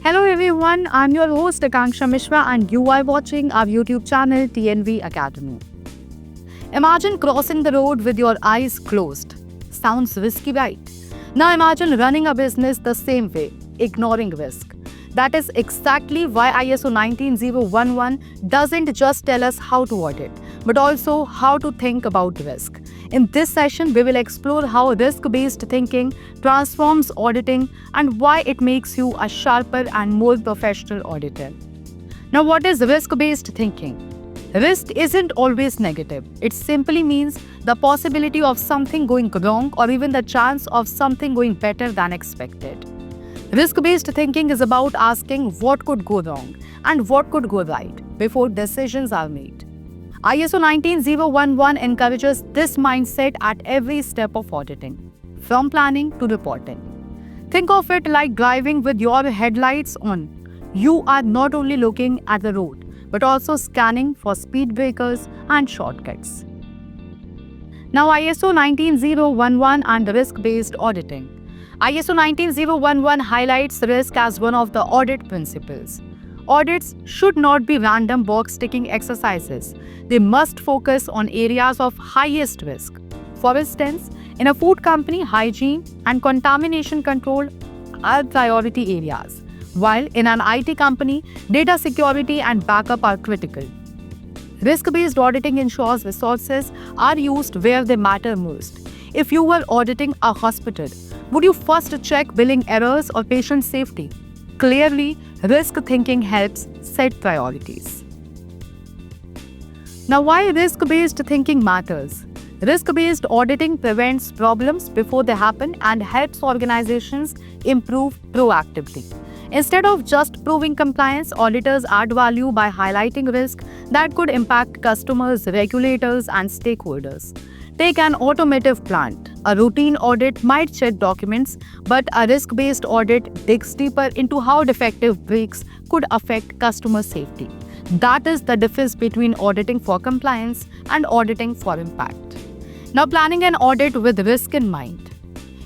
Hello everyone, I'm your host Akanksha Mishra and you are watching our YouTube channel TNV Academy. Imagine crossing the road with your eyes closed. Sounds risky, right? Now imagine running a business the same way, ignoring risk. That is exactly why ISO 19011 doesn't just tell us how to audit, but also how to think about risk. In this session, we will explore how risk-based thinking transforms auditing and why it makes you a sharper and more professional auditor. Now, what is risk-based thinking? Risk isn't always negative. It simply means the possibility of something going wrong or even the chance of something going better than expected. Risk-based thinking is about asking what could go wrong and what could go right before decisions are made. ISO 19011 encourages this mindset at every step of auditing, from planning to reporting. Think of it like driving with your headlights on. You are not only looking at the road, but also scanning for speed breakers and shortcuts. Now, ISO 19011 and risk-based auditing. ISO 19011 highlights risk as one of the audit principles. Audits should not be random box-ticking exercises. They must focus on areas of highest risk. For instance, in a food company, hygiene and contamination control are priority areas, while in an IT company, data security and backup are critical. Risk-based auditing ensures resources are used where they matter most. If you were auditing a hospital, would you first check billing errors or patient safety? Clearly, risk thinking helps set priorities. Now, why risk-based thinking matters? Risk-based auditing prevents problems before they happen and helps organizations improve proactively. Instead of just proving compliance, auditors add value by highlighting risk that could impact customers, regulators, and stakeholders. Take an automotive plant. A routine audit might check documents, but a risk-based audit digs deeper into how defective brakes could affect customer safety. That is the difference between auditing for compliance and auditing for impact. Now, planning an audit with risk in mind.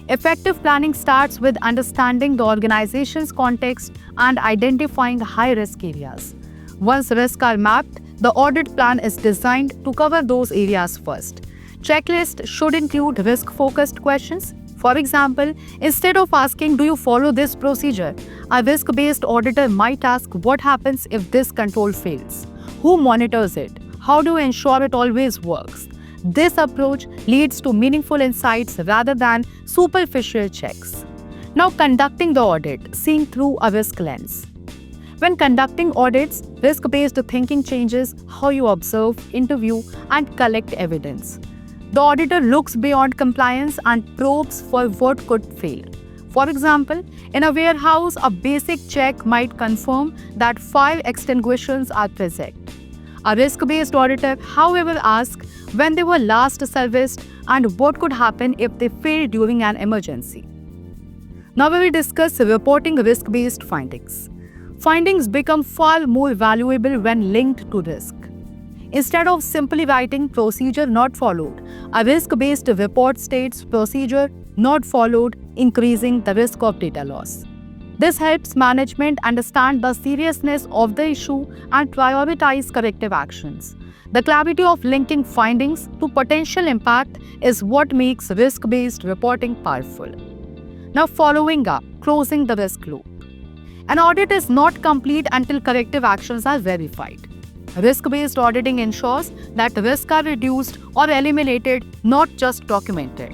Effective planning starts with understanding the organization's context and identifying high-risk areas. Once risks are mapped, the audit plan is designed to cover those areas first. Checklist should include risk-focused questions. For example, instead of asking, "Do you follow this procedure?" a risk-based auditor might ask, "What happens if this control fails? Who monitors it? How do you ensure it always works?" This approach leads to meaningful insights rather than superficial checks. Now, conducting the audit, seeing through a risk lens. When conducting audits, risk-based thinking changes how you observe, interview, and collect evidence. The auditor looks beyond compliance and probes for what could fail. For example, in a warehouse, a basic check might confirm that fire extinguishers are present. A risk-based auditor, however, asks when they were last serviced and what could happen if they failed during an emergency. Now we will discuss reporting risk-based findings. Findings become far more valuable when linked to risk. Instead of simply writing "procedure not followed," a risk-based report states "procedure not followed," increasing the risk of data loss. This helps management understand the seriousness of the issue and prioritize corrective actions. The clarity of linking findings to potential impact is what makes risk-based reporting powerful. Now, following up, closing the risk loop. An audit is not complete until corrective actions are verified. Risk-based auditing ensures that risks are reduced or eliminated, not just documented.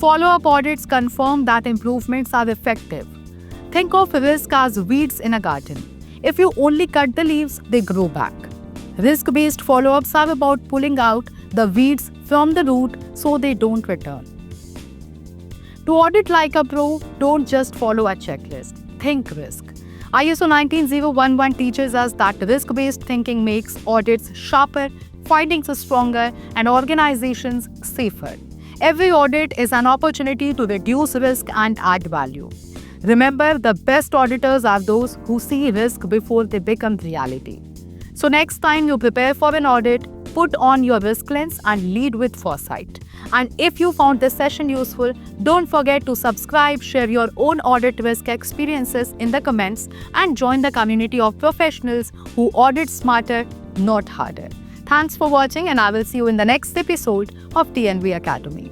Follow-up audits confirm that improvements are effective. Think of risk as weeds in a garden. If you only cut the leaves, they grow back. Risk-based follow-ups are about pulling out the weeds from the root so they don't return. To audit like a pro, don't just follow a checklist. Think risk. ISO 19011 teaches us that risk-based thinking makes audits sharper, findings stronger, and organizations safer. Every audit is an opportunity to reduce risk and add value. Remember, the best auditors are those who see risk before they become reality. So next time you prepare for an audit, Put on your risk lens and lead with foresight. And if you found this session useful, don't forget to subscribe, share your own audit risk experiences in the comments, and join the community of professionals who audit smarter, not harder. Thanks for watching, and I will see you in the next episode of TNV Academy.